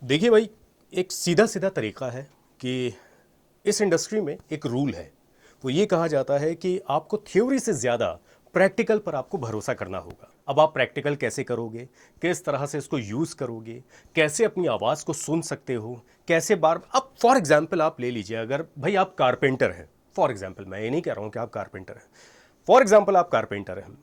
देखिए भाई, एक सीधा सीधा तरीका है कि इस इंडस्ट्री में एक रूल है। वो ये कहा जाता है कि आपको थ्योरी से ज़्यादा प्रैक्टिकल पर आपको भरोसा करना होगा। अब आप प्रैक्टिकल कैसे करोगे, किस तरह से इसको यूज़ करोगे, कैसे अपनी आवाज़ को सुन सकते हो, कैसे बार अब फॉर एग्जाम्पल आप ले लीजिए, अगर भाई आप कारपेंटर हैं, फॉर एग्जाम्पल, मैं ये नहीं कह रहा हूँ कि आप कारपेंटर हैं, फॉर एग्जाम्पल आप कारपेंटर हैं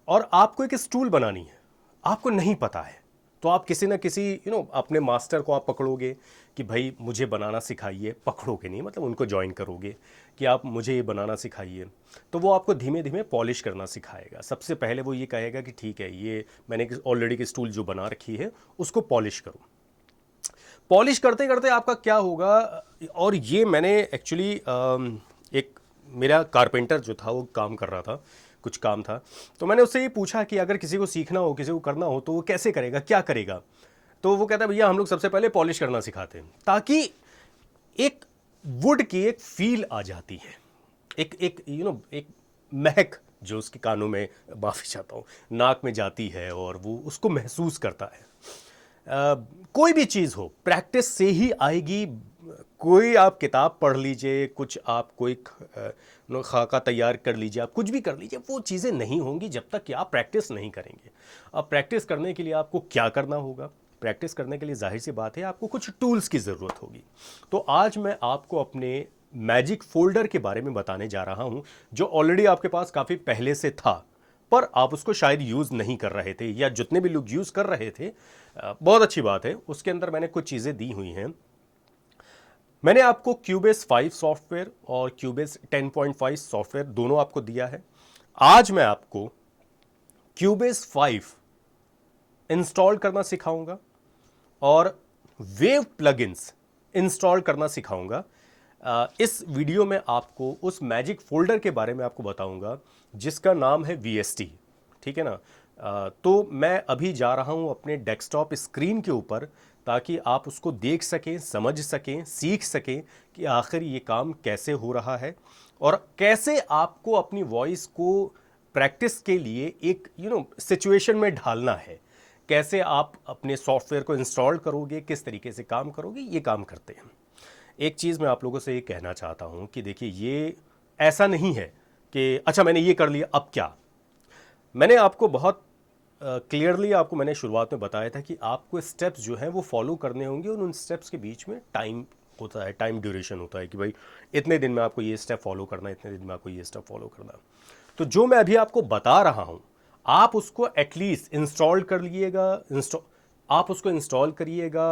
और आपको एक स्टूल बनानी है, आपको नहीं पता है, तो आप किसी ना किसी अपने मास्टर को आप पकड़ोगे कि भाई मुझे बनाना सिखाइए, पकड़ोगे नहीं मतलब उनको ज्वाइन करोगे कि आप मुझे ये बनाना सिखाइए। तो वो आपको धीमे धीमे पॉलिश करना सिखाएगा। सबसे पहले वो ये कहेगा कि ठीक है, ये मैंने ऑलरेडी की स्टूल जो बना रखी है उसको पॉलिश करो। पॉलिश करते करते आपका क्या होगा, और ये मैंने एक्चुअली एक मेरा कारपेंटर जो था वो काम कर रहा था, कुछ काम था, तो मैंने उससे ये पूछा कि अगर किसी को सीखना हो, किसी को करना हो, तो वो कैसे करेगा, क्या करेगा। तो वो कहता है भैया हम लोग सबसे पहले पॉलिश करना सिखाते हैं, ताकि एक वुड की एक फील आ जाती है, एक एक एक महक जो उसके कानों में, माफ़ी चाहता हूँ, नाक में जाती है और वो उसको महसूस करता है। कोई भी चीज़ हो प्रैक्टिस से ही आएगी। कोई आप किताब पढ़ लीजिए, कुछ आप कोई खाका तैयार कर लीजिए, आप कुछ भी कर लीजिए, वो चीज़ें नहीं होंगी जब तक कि आप प्रैक्टिस नहीं करेंगे। अब प्रैक्टिस करने के लिए आपको क्या करना होगा? प्रैक्टिस करने के लिए जाहिर सी बात है आपको कुछ टूल्स की ज़रूरत होगी। तो आज मैं आपको अपने मैजिक फोल्डर के बारे में बताने जा रहा हूं, जो ऑलरेडी आपके पास काफ़ी पहले से था, पर आप उसको शायद यूज़ नहीं कर रहे थे, या जितने भी लोग यूज़ कर रहे थे, बहुत अच्छी बात है, उसके अंदर मैंने कुछ चीज़ें दी हुई हैं। मैंने आपको क्यूबेस 5 सॉफ्टवेयर और क्यूबेस 10.5 सॉफ्टवेयर दोनों आपको दिया है। आज मैं आपको क्यूबेस 5 इंस्टॉल करना सिखाऊंगा और वेव प्लगइन्स इंस्टॉल करना सिखाऊंगा। इस वीडियो में आपको उस मैजिक फोल्डर के बारे में आपको बताऊंगा जिसका नाम है VST। ठीक है ना? तो मैं अभी जा रहा हूं अपने डेस्कटॉप स्क्रीन के ऊपर, ताकि आप उसको देख सकें, समझ सकें, सीख सकें कि आखिर ये काम कैसे हो रहा है और कैसे आपको अपनी वॉइस को प्रैक्टिस के लिए एक सिचुएशन में ढालना है। कैसे आप अपने सॉफ्टवेयर को इंस्टॉल करोगे, किस तरीके से काम करोगे, ये काम करते हैं। एक चीज़ मैं आप लोगों से ये कहना चाहता हूँ कि देखिए, ये ऐसा नहीं है कि अच्छा मैंने ये कर लिया अब क्या। मैंने आपको बहुत क्लियरली आपको मैंने शुरुआत में बताया था कि आपको स्टेप्स जो हैं वो फॉलो करने होंगे, और उन स्टेप्स के बीच में टाइम होता है, टाइम ड्यूरेशन होता है कि भाई इतने दिन में आपको ये स्टेप फॉलो करना है, इतने दिन में आपको ये स्टेप फॉलो करना है। तो जो मैं अभी आपको बता रहा हूँ, आप उसको एटलीस्ट इंस्टॉल कर लीजिएगा, आप उसको इंस्टॉल करिएगा,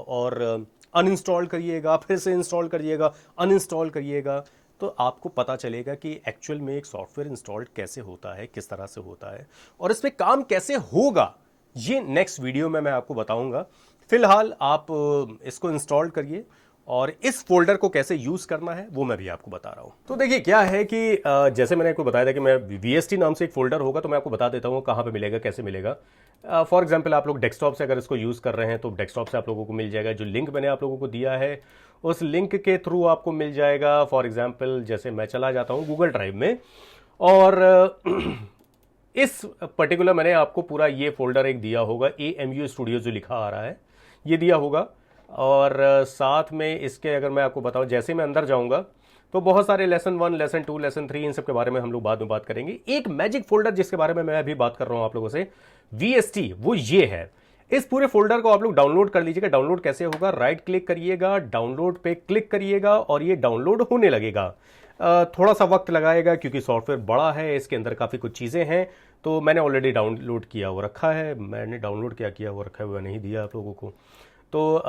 और अनइंस्टॉल करिएगा, फिर से इंस्टॉल करिएगा, अनइंस्टॉल करिएगा, तो आपको पता चलेगा कि एक्चुअल में एक सॉफ्टवेयर इंस्टॉल कैसे होता है, किस तरह से होता है, और इस पर काम कैसे होगा, ये नेक्स्ट वीडियो में मैं आपको बताऊंगा। फिलहाल आप इसको इंस्टॉल करिए, और इस फोल्डर को कैसे यूज करना है वो मैं भी आपको बता रहा हूं। तो देखिए क्या है कि जैसे मैंने आपको बताया था कि मैं VST नाम से एक फोल्डर होगा, तो मैं आपको बता देता हूं कहां पे मिलेगा, कैसे मिलेगा। फॉर एग्जाम्पल आप लोग डेस्कटॉप से अगर इसको यूज कर रहे हैं तो डेस्कटॉप से आप लोगों को मिल जाएगा। जो लिंक मैंने आप लोगों को दिया है उस लिंक के थ्रू आपको मिल जाएगा। फॉर एग्जाम्पल जैसे मैं चला जाता हूं गूगल ड्राइव में, और इस पर्टिकुलर मैंने आपको पूरा ये फोल्डर एक दिया होगा, AMU स्टूडियो जो लिखा आ रहा है ये दिया होगा। और साथ में इसके अगर मैं आपको बताऊं, जैसे मैं अंदर जाऊंगा तो बहुत सारे लेसन 1, लेसन 2, लेसन 3, इन सब के बारे में हम लोग बाद में बात करेंगे। एक मैजिक फोल्डर जिसके बारे में मैं अभी बात कर रहा हूं आप लोगों से, VST, वो ये है। इस पूरे फोल्डर को आप लोग डाउनलोड कर लीजिएगा। डाउनलोड कैसे होगा? राइट क्लिक करिएगा, डाउनलोड पे क्लिक करिएगा, और ये डाउनलोड होने लगेगा। थोड़ा सा वक्त लगाएगा क्योंकि सॉफ्टवेयर बड़ा है, इसके अंदर काफ़ी कुछ चीज़ें हैं। तो मैंने ऑलरेडी डाउनलोड किया हुआ रखा है, मैंने डाउनलोड क्या किया हुआ रखा है वो नहीं दिया आप लोगों को, तो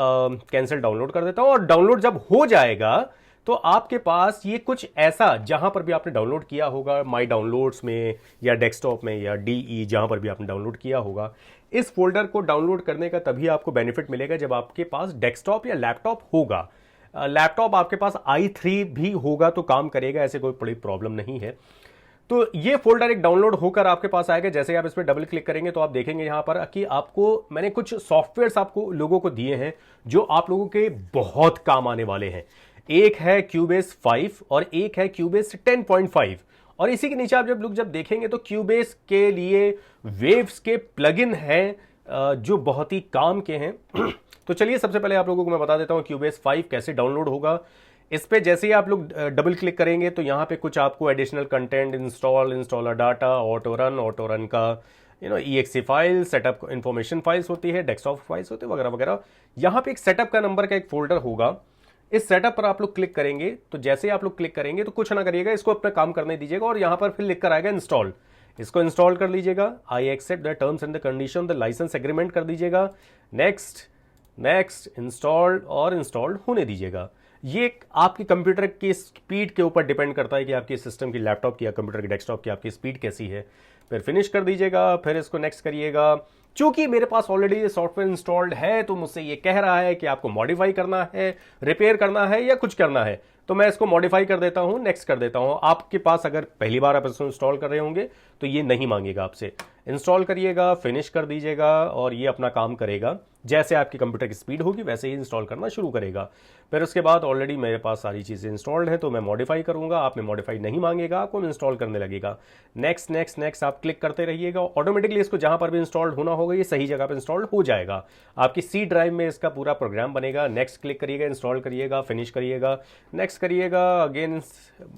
कैंसिल डाउनलोड कर देता हूँ। और डाउनलोड जब हो जाएगा तो आपके पास ये कुछ ऐसा, जहां पर भी आपने डाउनलोड किया होगा, माई डाउनलोड्स में या डेस्कटॉप में या DE, जहां पर भी आपने डाउनलोड किया होगा, इस फोल्डर को डाउनलोड करने का तभी आपको बेनिफिट मिलेगा जब आपके पास डेस्कटॉप या लैपटॉप होगा। लैपटॉप आपके पास i3 भी होगा तो काम करेगा, ऐसे कोई बड़ी प्रॉब्लम नहीं है। तो ये फोल्डर एक डाउनलोड होकर आपके पास आएगा। जैसे आप इस पर डबल क्लिक करेंगे तो आप देखेंगे यहां पर कि आपको मैंने कुछ सॉफ्टवेयर्स आपको लोगों को दिए हैं जो आप लोगों के बहुत काम आने वाले हैं। एक है क्यूबेस 5 और एक है क्यूबेस 10.5, और इसी के नीचे आप जब देखेंगे तो क्यूबेस के लिए वेव्स के प्लगइन हैं जो बहुत ही काम के हैं। तो चलिए सबसे पहले आप लोगों को मैं बता देता हूँ क्यूबेस 5 कैसे डाउनलोड होगा। इस पे जैसे ही आप लोग डबल क्लिक करेंगे तो यहाँ पे कुछ आपको additional content, installer data, auto run का EXE file, setup information files होती है, डेस्कटॉप फाइल्स होती है, वगैरह वगैरह। यहाँ पे एक सेटअप का नंबर का एक फोल्डर होगा। इस सेटअप पर आप लोग क्लिक करेंगे तो जैसे ही आप लोग क्लिक करेंगे तो कुछ ना करिएगा, इसको अपना काम करने दीजिएगा और यहाँ पर फिर लिख कर आएगा इंस्टॉल। इसको इंस्टॉल कर लीजिएगा। I accept the terms and the condition, the licence agreement कर दीजिएगा। नेक्स्ट इंस्टॉल्ड और इंस्टॉल्ड होने दीजिएगा। ये आपके कंप्यूटर की स्पीड के ऊपर डिपेंड करता है कि आपके सिस्टम की, लैपटॉप की या कंप्यूटर की, डेस्कटॉप की आपकी स्पीड कैसी है। फिर फिनिश कर दीजिएगा। फिर इसको नेक्स्ट करिएगा। चूंकि मेरे पास ऑलरेडी ये सॉफ्टवेयर इंस्टॉल्ड है तो मुझसे ये कह रहा है कि आपको मॉडिफाई करना है, रिपेयर करना है या कुछ करना है, तो मैं इसको मॉडिफाई कर देता हूं, नेक्स्ट कर देता हूं। आपके पास अगर पहली बार आप इसको इंस्टॉल कर रहे होंगे तो ये नहीं मांगेगा आपसे। इंस्टॉल करिएगा, फिनिश कर दीजिएगा और ये अपना काम करेगा। जैसे आपकी कंप्यूटर की स्पीड होगी वैसे ही इंस्टॉल करना शुरू करेगा। फिर उसके बाद ऑलरेडी मेरे पास सारी चीज़ें इंस्टॉल्ड है तो मैं मॉडिफाई करूंगा। आप में मॉडिफाई नहीं मांगेगा, आपको इंस्टॉल करने लगेगा। नेक्स्ट आप क्लिक करते रहिएगा। ऑटोमेटिकली इसको जहां पर भी इंस्टॉल्ड होना होगा ये सही जगह पर इंस्टॉल्ड हो जाएगा। आपकी सी ड्राइव में इसका पूरा प्रोग्राम बनेगा। नेक्स्ट क्लिक करिएगा, इंस्टॉल करिएगा, फिनिश करिएगा, नेक्स्ट करिएगा, अगेन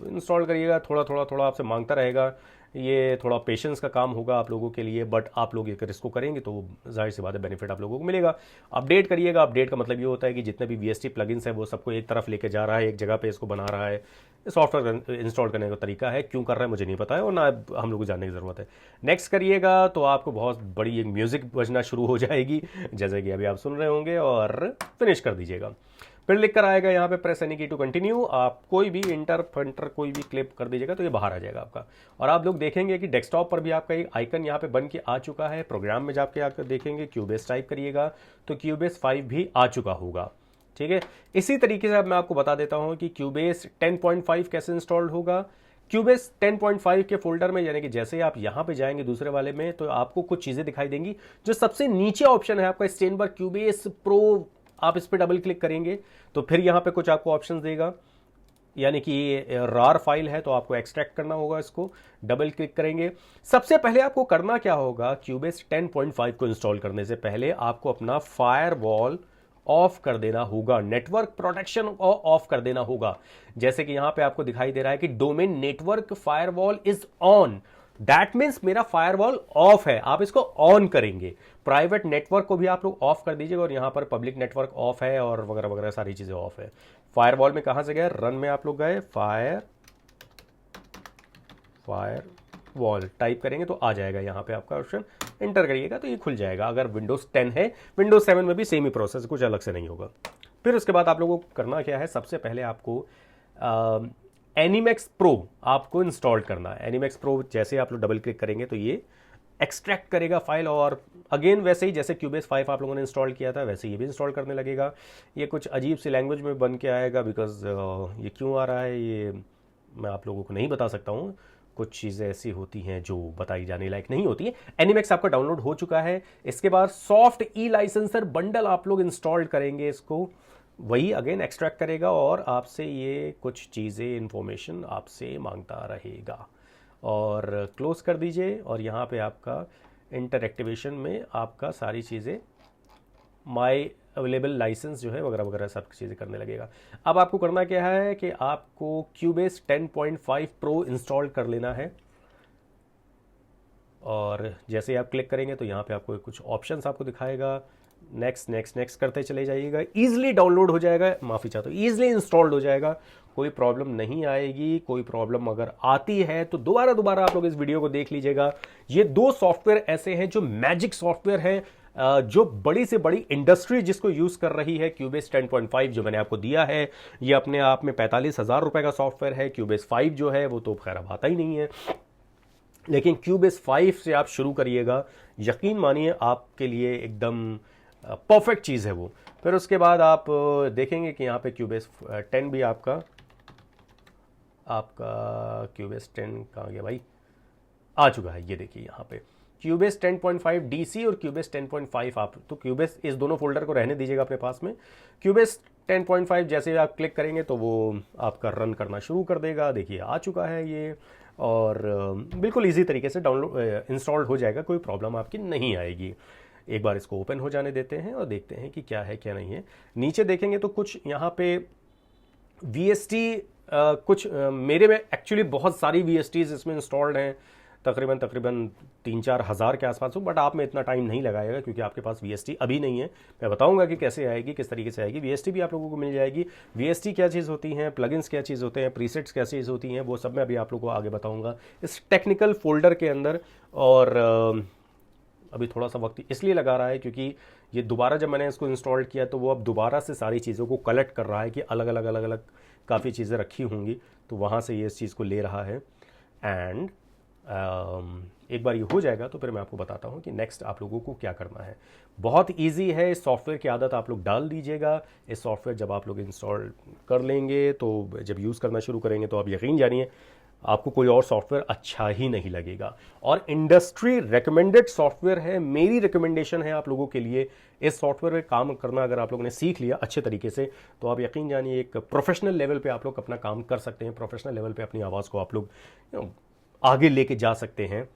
इंस्टॉल करिएगा। थोड़ा आपसे मांगता रहेगा। ये थोड़ा पेशेंस का काम होगा आप लोगों के लिए, बट आप लोग अगर इसको करेंगे तो जाहिर सी बात है बेनिफिट आप लोगों को मिलेगा। अपडेट करिएगा। अपडेट का मतलब ये होता है कि जितने भी VST प्लगइन्स है वो सबको एक तरफ लेके जा रहा है, एक जगह पे इसको बना रहा है। सॉफ्टवेयर इंस्टॉल करने का तरीका है, क्यों कर रहा है मुझे नहीं पता है और ना हम लोग को जानने की ज़रूरत है। नेक्स्ट करिएगा तो आपको बहुत बड़ी एक म्यूज़िक बजना शुरू हो जाएगी जैसे कि अभी आप सुन रहे होंगे, और फिनिश कर दीजिएगा। फिर लिख कर आएगा यहाँ पे प्रेस एनी की टू कंटिन्यू। आप कोई भी इंटर फंटर कोई भी क्लिप कर दीजिएगा तो ये बाहर आ जाएगा आपका। और आप लोग देखेंगे कि डेस्कटॉप पर भी आपका एक आइकन यहाँ पे बन के आ चुका है। प्रोग्राम में जाके आकर देखेंगे, क्यूबेस टाइप करिएगा तो क्यूबेस 5 भी आ चुका होगा। ठीक है, इसी तरीके से अब मैं आपको बता देता हूँ कि क्यूबेस 10.5 कैसे इंस्टॉल्ड होगा। क्यूबेस 10.5 के फोल्डर में, यानी कि जैसे ही आप यहां पे जाएंगे दूसरे वाले में, तो आपको कुछ चीजें दिखाई देंगी। जो सबसे नीचे ऑप्शन है आपका स्टेनबर्ग क्यूबेस प्रो, आप इस पर डबल क्लिक करेंगे तो फिर यहां पे कुछ आपको ऑप्शंस देगा। यानी कि ये रार फाइल है तो आपको एक्सट्रैक्ट करना होगा। इसको डबल क्लिक करेंगे। सबसे पहले आपको करना क्या होगा, क्यूबेस 10.5 को इंस्टॉल करने से पहले आपको अपना फायरवॉल ऑफ कर देना होगा, नेटवर्क प्रोटेक्शन ऑफ कर देना होगा। जैसे कि यहां पे आपको दिखाई दे रहा है कि domain network firewall is on, that means मेरा फायरवॉल ऑफ है। आप इसको ऑन करेंगे। प्राइवेट नेटवर्क को भी आप लोग ऑफ कर दीजिएगा और यहां पर पब्लिक नेटवर्क ऑफ है और वगैरह वगैरह सारी चीजें ऑफ है। फायरवॉल में कहां से गए, रन में आप लोग गए, फायरवॉल टाइप करेंगे तो आ जाएगा यहां पे आपका ऑप्शन। एंटर करिएगा तो ये खुल जाएगा। अगर विंडोज 10 है, विंडोज 7 में भी सेम ही प्रोसेस, कुछ अलग से नहीं होगा। फिर उसके बाद आप लोगों को करना क्या है, सबसे पहले आपको एनिमैक्स प्रो आपको इंस्टॉल करना है। एनिमैक्स प्रो जैसे आप लोग डबल क्लिक करेंगे तो ये एक्सट्रैक्ट करेगा फाइल, और अगेन वैसे ही जैसे क्यूबेस 5 आप लोगों ने इंस्टॉल किया था वैसे ये भी इंस्टॉल करने लगेगा। ये कुछ अजीब सी लैंग्वेज में बन के आएगा, बिकॉज ये क्यों आ रहा है ये मैं आप लोगों को नहीं बता सकता हूँ। कुछ चीज़ें ऐसी होती हैं जो बताई जाने लायक नहीं होती है। एनिमैक्स आपका डाउनलोड हो चुका है। इसके बाद सॉफ्ट ई लाइसेंसर बंडल आप लोग इंस्टॉल करेंगे। इसको वही अगेन एक्सट्रैक्ट करेगा और आपसे ये कुछ चीज़ें इंफॉर्मेशन आपसे मांगता रहेगा, और क्लोज कर दीजिए। और यहाँ पे आपका इंटर एक्टिवेशन में आपका सारी चीज़ें माई अवेलेबल लाइसेंस जो है वगैरह वगैरह सब चीज़ें करने लगेगा। अब आपको करना क्या है कि आपको क्यूबेस 10.5 प्रो इंस्टॉल कर लेना है, और जैसे ही आप क्लिक करेंगे तो यहाँ पे आपको कुछ ऑप्शंस आपको दिखाएगा। नेक्स्ट करते चले जाइएगा। ईजिली डाउनलोड हो जाएगा, माफ़ी चाहता हूँ, ईजिली इंस्टॉल्ड हो जाएगा, कोई प्रॉब्लम नहीं आएगी। कोई प्रॉब्लम अगर आती है तो दोबारा आप लोग इस वीडियो को देख लीजिएगा। ये दो सॉफ्टवेयर ऐसे हैं जो मैजिक सॉफ्टवेयर है, जो बड़ी से बड़ी इंडस्ट्री जिसको यूज कर रही है। क्यूबेस 10.5 जो मैंने आपको दिया है ये अपने आप में 45,000 रुपए का सॉफ्टवेयर है। क्यूबेस 5 जो है वो तो खैर अब आता ही नहीं है, लेकिन क्यूबेस 5 से आप शुरू करिएगा, यकीन मानिए आपके लिए एकदम परफेक्ट चीज़ है वो। फिर उसके बाद आप देखेंगे कि यहाँ पे क्यूबेस 10 भी आपका क्यूबेस 10 कहाँ गया भाई, आ चुका है। ये देखिए यहाँ पे क्यूबेस 10.5 DC और क्यूबेस 10.5 आप तो क्यूबेस इस दोनों फोल्डर को रहने दीजिएगा अपने पास में। क्यूबेस 10.5 जैसे आप क्लिक करेंगे तो वो आपका रन करना शुरू कर देगा। देखिए आ चुका है ये, और बिल्कुल इजी तरीके से डाउनलोड इंस्टॉल हो जाएगा, कोई प्रॉब्लम आपकी नहीं आएगी। एक बार इसको ओपन हो जाने देते हैं और देखते हैं कि क्या है क्या नहीं है। नीचे देखेंगे तो कुछ यहाँ पे VST कुछ मेरे में एक्चुअली बहुत सारी VSTs इसमें इंस्टॉल्ड हैं, तकरीबन 3-4 हज़ार के आसपास हो, बट आप में इतना टाइम नहीं लगाएगा क्योंकि आपके पास VST अभी नहीं है। मैं बताऊंगा कि कैसे आएगी, किस तरीके से आएगी। VST भी आप लोगों को मिल जाएगी। VST क्या चीज़ होती हैं, प्लगइन्स क्या चीज़ होते हैं, प्रीसेट्स क्या चीज़ होती हैं, वो सब मैं अभी आप लोगों को आगे बताऊँगा इस टेक्निकल फोल्डर के अंदर। और अभी थोड़ा सा वक्त इसलिए लगा रहा है क्योंकि ये दोबारा जब मैंने इसको इंस्टॉल किया तो वो अब दोबारा से सारी चीज़ों को कलेक्ट कर रहा है कि अलग अलग काफ़ी चीज़ें रखी होंगी, तो वहाँ से ये इस चीज़ को ले रहा है। एंड एक बार ये हो जाएगा तो फिर मैं आपको बताता हूँ कि नेक्स्ट आप लोगों को क्या करना है। बहुत इजी है, इस सॉफ्टवेयर की आदत आप लोग डाल दीजिएगा। इस सॉफ्टवेयर जब आप लोग इंस्टॉल कर लेंगे तो जब यूज़ करना शुरू करेंगे तो आप यकीन जानिए आपको कोई और सॉफ्टवेयर अच्छा ही नहीं लगेगा। और इंडस्ट्री रिकमेंडेड सॉफ्टवेयर है, मेरी रिकमेंडेशन है आप लोगों के लिए। इस सॉफ्टवेयर में काम करना अगर आप लोगों ने सीख लिया अच्छे तरीके से तो आप यकीन जानिए एक प्रोफेशनल लेवल पे आप लोग अपना काम कर सकते हैं। प्रोफेशनल लेवल पे अपनी आवाज़ को आप लोग आगे लेके जा सकते हैं।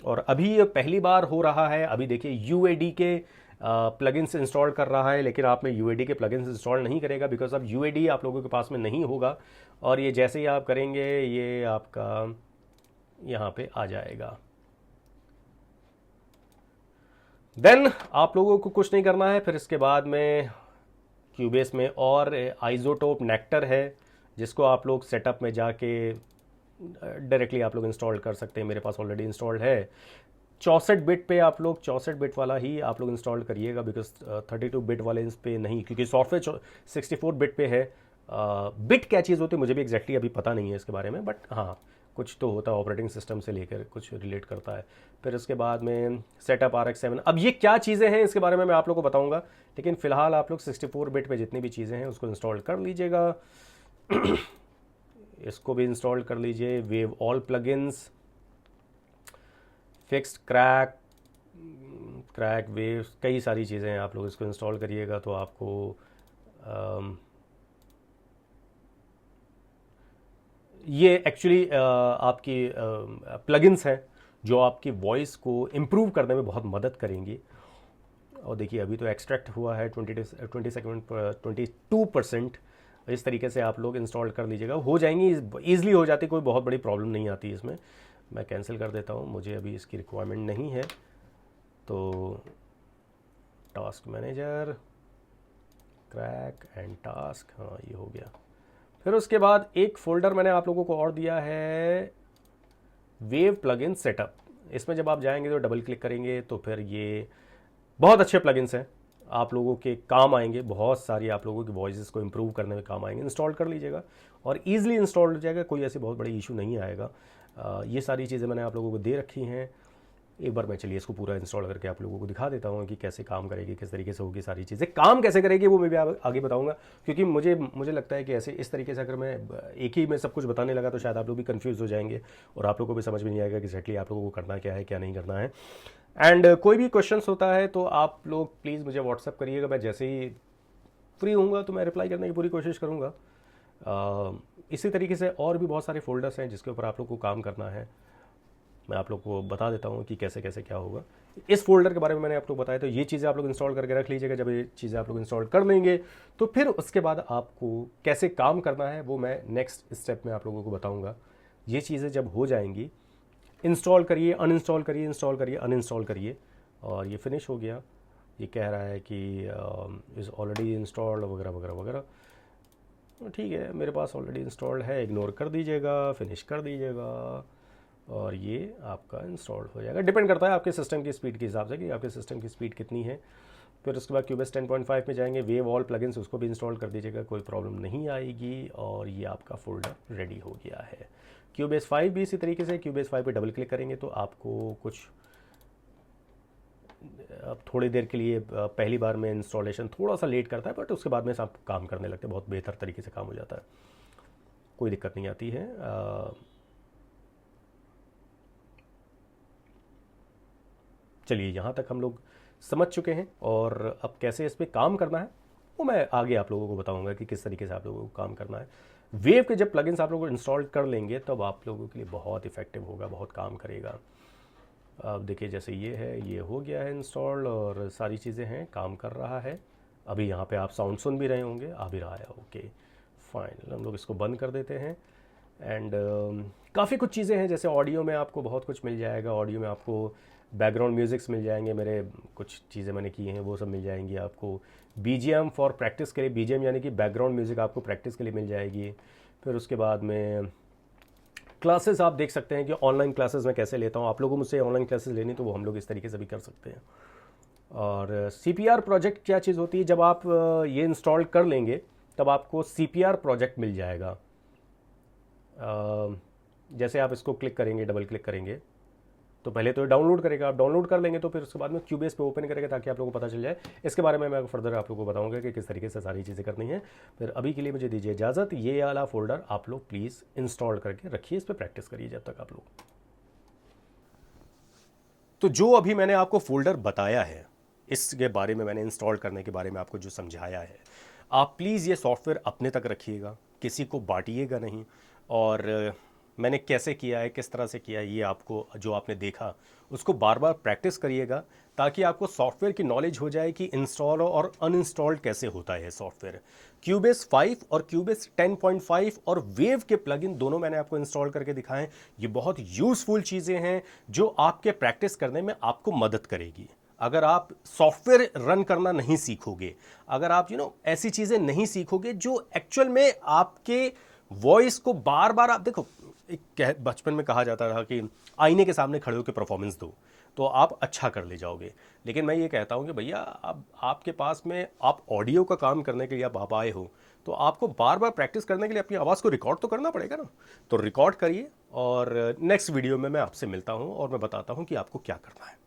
और अभी ये पहली बार हो रहा है। अभी देखिए UAD के प्लगइन्स इंस्टॉल कर रहा है, लेकिन आप में UAD के प्लगइन्स इंस्टॉल नहीं करेगा बिकॉज अब UAD आप लोगों के पास में नहीं होगा। और ये जैसे ही आप करेंगे ये आपका यहाँ पे आ जाएगा। देन आप लोगों को कुछ नहीं करना है। फिर इसके बाद में क्यूबेस में और आइसोटोप नेक्टर है जिसको आप लोग सेटअप में जाके डायरेक्टली आप लोग इंस्टॉल कर सकते हैं। मेरे पास ऑलरेडी इंस्टॉल्ड है। 64 बिट पे आप लोग 64 बिट वाला ही आप लोग इंस्टॉल करिएगा बिकॉज 32 बिट वाले इस पे नहीं, क्योंकि सॉफ्टवेयर 64 बिट पे है। बिट क्या चीज़ होती है मुझे भी एग्जैक्टली अभी पता नहीं है इसके बारे में, बट हाँ कुछ तो होता है, ऑपरेटिंग सिस्टम से लेकर कुछ रिलेट करता है। फिर उसके बाद में सेटअप RX7। अब ये क्या चीज़ें हैं इसके बारे में मैं आप लोग को बताऊंगा, लेकिन फिलहाल आप लोग 64 बिट पे जितनी भी चीज़ें हैं उसको इंस्टॉल कर लीजिएगा। इसको भी इंस्टॉल कर लीजिए। Wave all plugins, fixed crack wave, कई सारी चीज़ें हैं। आप लोग इसको इंस्टॉल करिएगा तो आपको ये एक्चुअली आपकी प्लगइन्स हैं जो आपकी वॉइस को इम्प्रूव करने में बहुत मदद करेंगी। और देखिए अभी तो एक्सट्रैक्ट हुआ है 22%। इस तरीके से आप लोग इंस्टॉल कर लीजिएगा, हो जाएंगी, ईजिली हो जाती, कोई बहुत बड़ी प्रॉब्लम नहीं आती इसमें। मैं कैंसिल कर देता हूँ, मुझे अभी इसकी रिक्वायरमेंट नहीं है। तो task manager, crack and task, हाँ ये हो गया। फिर उसके बाद एक फ़ोल्डर मैंने आप लोगों को और दिया है, वेव प्लगइन सेटअप। इसमें जब आप जाएंगे तो डबल क्लिक करेंगे तो फिर ये बहुत अच्छे प्लगइन्स हैं, आप लोगों के काम आएंगे। बहुत सारी आप लोगों की वॉइस को इम्प्रूव करने में काम आएंगे। इंस्टॉल कर लीजिएगा और ईजिली इंस्टॉल हो जाएगा, कोई ऐसी बहुत बड़ी इशू नहीं आएगा। ये सारी चीज़ें मैंने आप लोगों को दे रखी हैं। एक बार मैं चलिए इसको पूरा इंस्टॉल करके आप लोगों को दिखा देता हूँ कि कैसे काम करेगी, किस तरीके से होगी, सारी चीज़ें काम कैसे करेगी वो मैं भी आगे बताऊँगा। क्योंकि मुझे लगता है कि ऐसे इस तरीके से अगर मैं एक ही में सब कुछ बताने लगा तो शायद आप लोग भी कंफ्यूज हो जाएंगे और आप लोगों को भी समझ में नहीं आएगा कि एक्जैक्टली आप लोगों को करना क्या है क्या नहीं करना है। एंड कोई भी क्वेश्चंस होता है तो आप लोग प्लीज़ मुझे व्हाट्सअप करिएगा। मैं जैसे ही फ्री होऊंगा तो मैं रिप्लाई करने की पूरी कोशिश करूँगा। इसी तरीके से और भी बहुत सारे फोल्डर्स हैं जिसके ऊपर आप लोग को काम करना है। मैं आप लोग को बता देता हूँ कि कैसे कैसे क्या होगा। इस फोल्डर के बारे में मैंने आप लोग बताया, तो ये चीज़ें आप लोग इंस्टॉल करके रख लीजिएगा। जब ये चीज़ें आप लोग इंस्टॉल कर लेंगे तो फिर उसके बाद आपको कैसे काम करना है वो मैं नेक्स्ट स्टेप में आप लोगों को बताऊँगा। ये चीज़ें जब हो जाएंगी, इंस्टॉल करिए, अनइंस्टॉल करिए, इंस्टॉल करिए, अनइंस्टॉल करिए, और ये फिनिश हो गया। ये कह रहा है कि इज़ ऑलरेडी इंस्टॉल्ड वगैरह वगैरह वगैरह। ठीक है, मेरे पास ऑलरेडी इंस्टॉल्ड है, इग्नोर कर दीजिएगा, फिनिश कर दीजिएगा और ये आपका इंस्टॉल हो जाएगा। डिपेंड करता है आपके सिस्टम की स्पीड के हिसाब से कि आपके सिस्टम की स्पीड कितनी है। फिर उसके बाद क्यूबेस 10.5 में जाएंगे, वेव ऑल प्लगइन्स, उसको भी इंस्टॉल कर दीजिएगा, कोई प्रॉब्लम नहीं आएगी। और ये आपका फोल्डर रेडी हो गया है। क्यूबेस 5 भी इसी तरीके से, क्यूबेस 5 पे डबल क्लिक करेंगे तो आपको कुछ अब थोड़ी देर के लिए पहली बार में इंस्टॉलेशन थोड़ा सा लेट करता है, बट उसके बाद में सब काम करने लगते हैं, बहुत बेहतर तरीके से काम हो जाता है, कोई दिक्कत नहीं आती है। चलिए यहाँ तक हम लोग समझ चुके हैं और अब कैसे इस पर काम करना है वो मैं आगे आप लोगों को बताऊंगा कि किस तरीके से आप लोगों को काम करना है। वेव के जब प्लगइन्स आप लोग इंस्टॉल कर लेंगे तब आप लोगों के लिए बहुत इफेक्टिव होगा, बहुत काम करेगा। अब देखिए जैसे ये है, ये हो गया है इंस्टॉल और सारी चीज़ें हैं, काम कर रहा है। अभी यहाँ पे आप साउंड सुन भी रहे होंगे, आ भी रहा है। ओके फाइन, हम लोग इसको बंद कर देते हैं। एंड काफ़ी कुछ चीज़ें हैं, जैसे ऑडियो में आपको बहुत कुछ मिल जाएगा। ऑडियो में आपको बैकग्राउंड म्यूज़िक्स मिल जाएंगे, मेरे कुछ चीज़ें मैंने की हैं वो सब मिल जाएंगी आपको। बीजीएम फॉर प्रैक्टिस के लिए, बीजीएम यानी कि बैकग्राउंड म्यूज़िक आपको प्रैक्टिस के लिए मिल जाएगी। फिर उसके बाद में क्लासेस आप देख सकते हैं कि ऑनलाइन क्लासेस मैं कैसे लेता हूँ। आप लोगों को मुझसे ऑनलाइन क्लासेस लेनी तो वो हम लोग इस तरीके से भी कर सकते हैं। और CPR प्रोजेक्ट क्या चीज़ होती है, जब आप ये इंस्टॉल कर लेंगे तब आपको CPR प्रोजेक्ट मिल जाएगा। जैसे आप इसको क्लिक करेंगे, डबल क्लिक करेंगे तो पहले तो ये डाउनलोड करेगा, आप डाउनलोड कर लेंगे तो फिर उसके बाद में क्यूबेस पे ओपन करेगा, ताकि आप लोगों को पता चल जाए। इसके बारे में मैं फर्दर आप लोगों को बताऊंगा कि किस तरीके से सारी चीज़ें करनी है। फिर अभी के लिए मुझे दीजिए इजाज़त। ये वाला फोल्डर आप लोग प्लीज़ इंस्टॉल करके रखिए, इस पर प्रैक्टिस करिए जब तक आप लोग। तो जो अभी मैंने आपको फोल्डर बताया है, इसके बारे में मैंने इंस्टॉल करने के बारे में आपको जो समझाया है, आप प्लीज़ ये सॉफ्टवेयर अपने तक रखिएगा, किसी को बांटिएगा नहीं। और मैंने कैसे किया है, किस तरह से किया है, ये आपको जो आपने देखा उसको बार बार प्रैक्टिस करिएगा, ताकि आपको सॉफ्टवेयर की नॉलेज हो जाए कि इंस्टॉल और अनइंस्टॉल्ड कैसे होता है सॉफ्टवेयर। क्यूबेस 5 और क्यूबेस 10.5 और वेव के प्लगइन दोनों मैंने आपको इंस्टॉल करके दिखाएं। ये बहुत यूज़फुल चीज़ें हैं जो आपके प्रैक्टिस करने में आपको मदद करेगी। अगर आप सॉफ्टवेयर रन करना नहीं सीखोगे, अगर आप ऐसी चीज़ें नहीं सीखोगे जो एक्चुअल में आपके वॉइस को बार बार, आप देखो एक बचपन में कहा जाता था कि आईने के सामने खड़े होकर परफॉर्मेंस दो तो आप अच्छा कर ले जाओगे। लेकिन मैं ये कहता हूँ कि भैया अब आपके पास में, आप ऑडियो का काम करने के लिए आप आए हो, तो आपको बार बार प्रैक्टिस करने के लिए अपनी आवाज़ को रिकॉर्ड तो करना पड़ेगा ना। तो रिकॉर्ड करिए और नेक्स्ट वीडियो में मैं आपसे मिलता हूँ और मैं बताता हूँ कि आपको क्या करना है।